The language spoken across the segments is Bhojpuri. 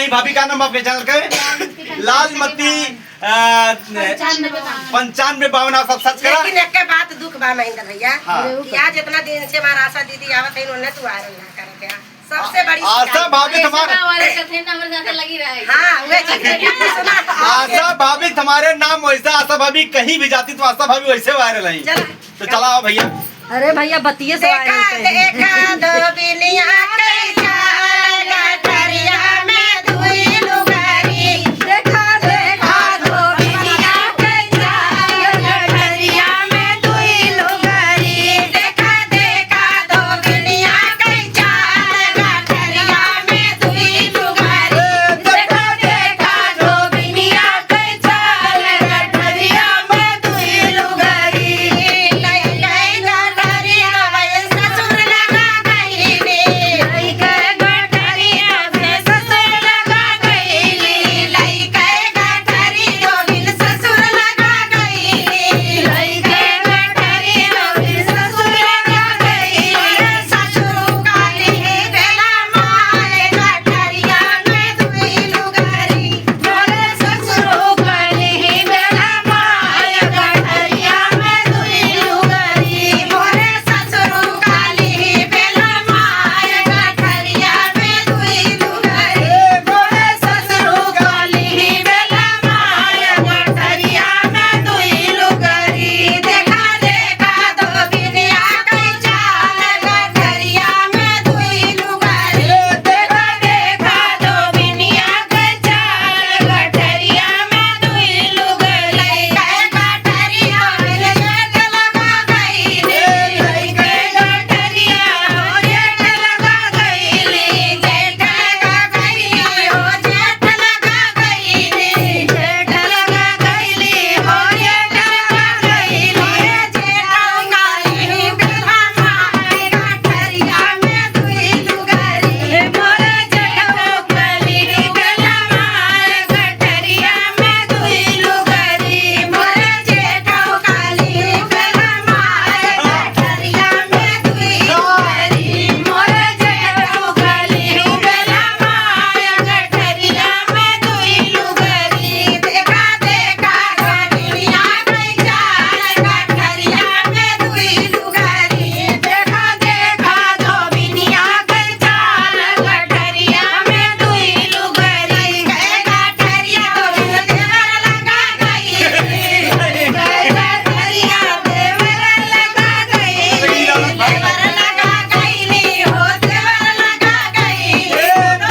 नहीं भाभी का नाम आपके चैनल के लाल मत्ती 9552 आप सब सर्च करा। लेकिन एक के बात दुख बा महेंद्र भैया हाँ। कि आज इतना दिन से हमारा आशा दीदी आवत है उन्होंने तू आयरन ना कर क्या सबसे बड़ी आशा भाभी तुम्हारे हाँ वे सुना आशा भाभी तुम्हारे नाम वैसा आशा भाभी कहीं भी जाती तो आशा भाभी वैसे वायरल है। तो चला आओ भैया। अरे भैया बतिये से देखा देखा दो बिनिया कैसा गठरिया में दुई लुगारी देखा देखा दो बिनिया कैसा गठरिया में दुई लुगारी देखा देखा दो बिनिया कैसा गठरिया में दुई लुगारी देखा देखा दो बिनिया कैसा गठरिया में दुई लुगारी लई लई गठरिया में ससुर लगा गई रे लई के गठरिया में ससुर लगा गई लई के गठरिया में ससुर लगा गई लई के गठरिया में ससुर लगा गई ससुर काली बेला मारे गठरिया में दुई लुगारी मोरे ससुर काली बेला मारे गठरिया में दुई लुगारी मोरे ससुर काली बेला मारे गठरिया में दुई लुगारी मोरे ससुर काली बेला मारे गठरिया में दुई लुगारी देखा देखा दो बिनिया कैसा गठरिया में दुई लुगारी देखा देखा दो बिनिया कैसा गठरिया में दुई लुगारी लई गठरिया में जेठ लगा गई लई गठरिया हो जेठ लगा गई जेठ लगा गई हो जेठ लगा गई जेठ लगा गई हो जेठ लगा गई जेठ काली बेला मारे गठरिया में दुई लुगारी मोरे जेठ काली बेला मारे गठरिया में दुई लुगारी मोरे जेठ काली बेला मारे गठरिया में दुई लुगारी मोरे जेठ काली बेला मारे गठरिया में दुई लुगारी देखा देखा गठरिया कैसा गठरिया में दुई लुगारी देखा देखा दो बिनिया कैसा गठरिया में दुई लुगारी गठरिया तो देवर लगा गई गठरिया देवर लगा गई देवर लगा गई हो देवर लगा गई देवर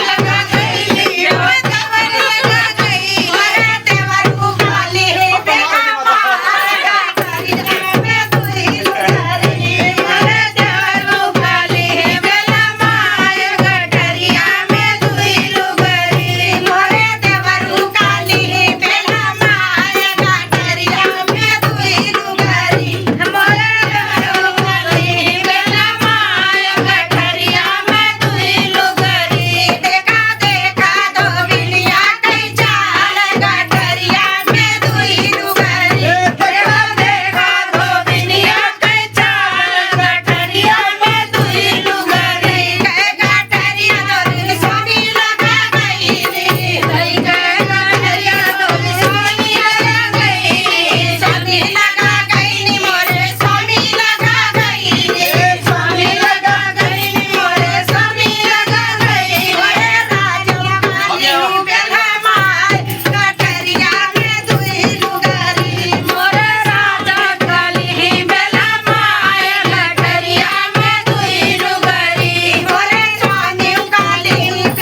लगा गई हो देवर लगा गई अरे देवर को खाली बेटा मारा गठरिया में दुई लुगारी अरे देवर को खाली बेला मारे गठरिया में दुई लुगारी मोरे देवर को खाली बेला मारे गठरिया में दुई लुगारी मोरे देवर को खाली बेला मारे गठरिया में दुई लुगारी देखा देखा दो बिनिया कैसा गठरिया में दुई लुगारी देखा देखा दो बिनिया कैसा गठरिया में दुई लुगारी गठरिया दोरी सोनी लगा गई लई गठरिया दोरी सोनी लगा गई सोनी लगा गई मोरे सोनी लगा गई सोनी लगा गई मोरे सोनी लगा गई मोरे राजा काली बेला मार गठरिया में दुई लुगारी मोरे राजा काली बेला मार गठरिया में दुई लुगारी मोरे स्वामी काली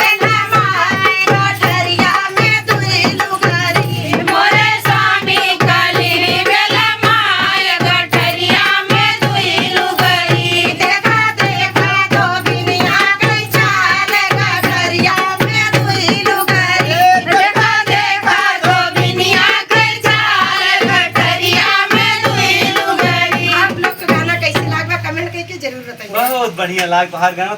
बेला मार गठरिया में दुई लुगारी मोरे स्वामी काली बेला मार गठरिया में दुई लुगारी देखा देखा दो बिनिया कैसा गठरिया में दुई लुगारी देखा देखा दो बिनिया कैसा गठरिया में दुई लुगारी आप लोग को गाना कैसे लगा कमेंट करके जरूर बताइए। बहुत बढ़िया लाग तोहार गाना।